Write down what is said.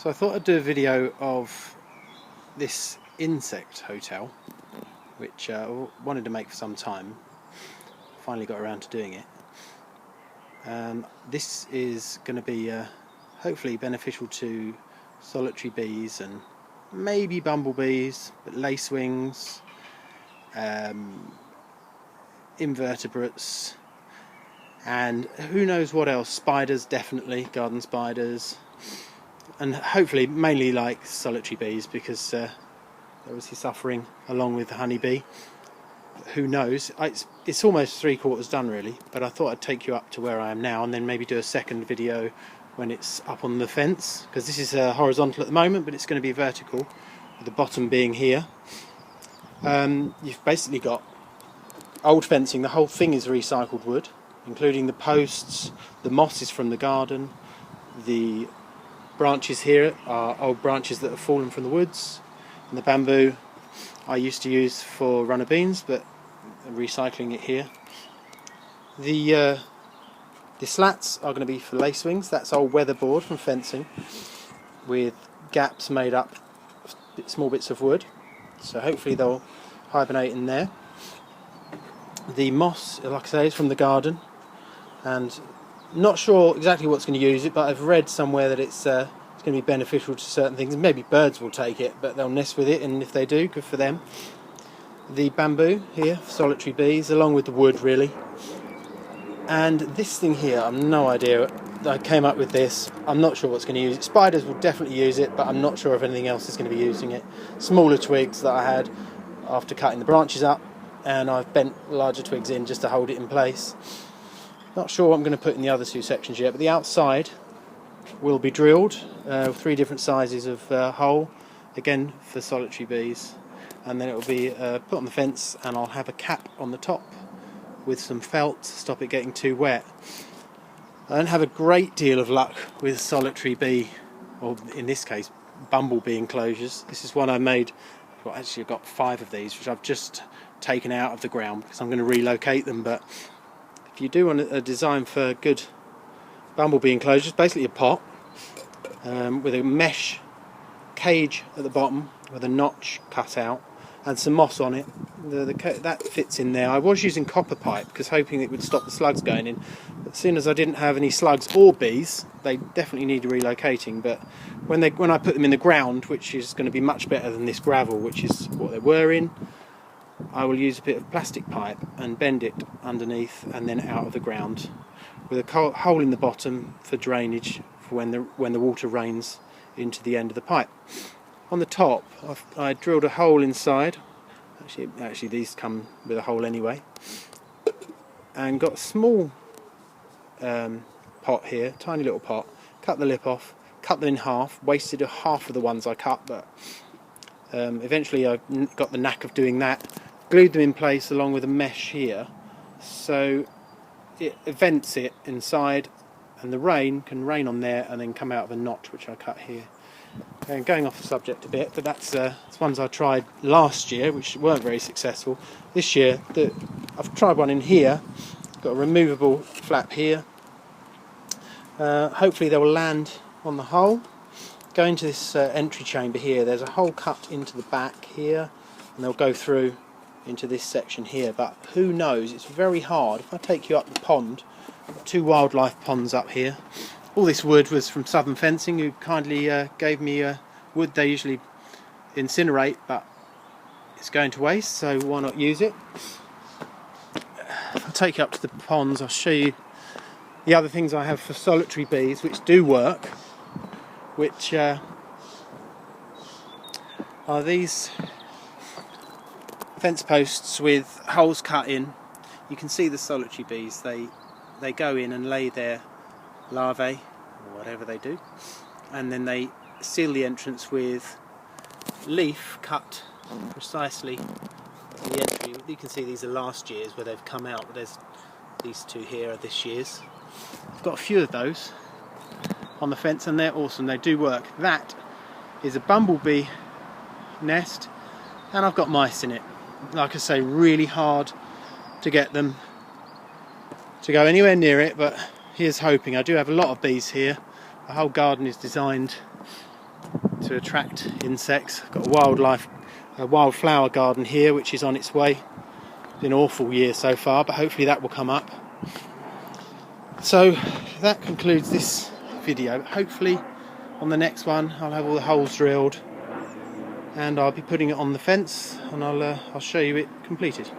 So I thought I'd do a video of this insect hotel, which I wanted to make for some time. Finally got around to doing it. This is going to be hopefully beneficial to solitary bees and maybe bumblebees, but lacewings, invertebrates, and who knows what else. Spiders, definitely, garden spiders, and hopefully mainly like solitary bees, because they're obviously suffering along with the honeybee. Who knows, it's almost 3/4 done really, but I thought I'd take you up to where I am now and then maybe do a second video when it's up on the fence, because this is horizontal at the moment, but it's going to be vertical, with the bottom being here. You've basically got old fencing. The whole thing is recycled wood, including the posts. The moss is from the garden. The branches here are old branches that have fallen from the woods, and the bamboo I used to use for runner beans, but I'm recycling it here. The slats are going to be for lacewings. That's old weatherboard from fencing, with gaps made up of small bits of wood, so hopefully they'll hibernate in there. The moss, like I say, is from the garden, and not sure exactly what's going to use it, but I've read somewhere that it's going to be beneficial to certain things. Maybe birds will take it, but they'll nest with it, and if they do, good for them. The bamboo here for solitary bees, along with the wood really. And this thing here, I've no idea. I came up with this. I'm not sure what's going to use it. Spiders will definitely use it, but I'm not sure if anything else is going to be using it. Smaller twigs that I had after cutting the branches up, and I've bent larger twigs in just to hold it in place. Not sure what I'm going to put in the other two sections yet, but the outside will be drilled, 3 different sizes of hole, again for solitary bees, and then it will be put on the fence, and I'll have a cap on the top with some felt to stop it getting too wet. I don't have a great deal of luck with solitary bee, or in this case bumblebee enclosures. This is one I made. Well, actually I've got 5 of these, which I've just taken out of the ground because I'm going to relocate them. But if you do want a design for good bumblebee enclosures, basically a pot with a mesh cage at the bottom with a notch cut out and some moss on it. That fits in there. I was using copper pipe because hoping it would stop the slugs going in, but as soon as I didn't have any slugs or bees, they definitely need relocating. But when I put them in the ground, which is going to be much better than this gravel, which is what they were in, I will use a bit of plastic pipe and bend it underneath and then out of the ground, with a hole in the bottom for drainage for when the water rains into the end of the pipe. On the top, I drilled a hole inside. Actually, these come with a hole anyway, and got a small pot here, tiny little pot. Cut the lip off, cut them in half. Wasted half of the ones I cut, but eventually I got the knack of doing that. Glued them in place along with a mesh here, so it vents it inside, and the rain can rain on there and then come out of a notch which I cut here. And going off the subject a bit, but that's ones I tried last year, which weren't very successful. This year, I've tried one in here. Got a removable flap here. Hopefully they will land on the hole. Go into this entry chamber here. There's a hole cut into the back here, and they'll go through into this section here. But who knows? It's very hard. If I take you up the pond, 2 wildlife ponds up here. All this wood was from Southern Fencing, who kindly gave me wood they usually incinerate, but it's going to waste, so why not use it? If I take you up to the ponds, I'll show you the other things I have for solitary bees, which do work, which are these fence posts with holes cut in. You can see the solitary bees, they go in and lay their larvae, or whatever they do, and then they seal the entrance with leaf cut precisely to the entry. You can see these are last year's where they've come out, but there's these 2 here are this year's. I've got a few of those on the fence, and they're awesome. They do work. That is a bumblebee nest, and I've got mice in it. Like I say, really hard to get them to go anywhere near it, but here's hoping. I do have a lot of bees here. The whole garden is designed to attract insects. I've got a wildflower garden here which is on its way. It's been an awful year so far, but hopefully that will come up. So that concludes this video. Hopefully on the next one I'll have all the holes drilled and I'll be putting it on the fence, and I'll show you it completed.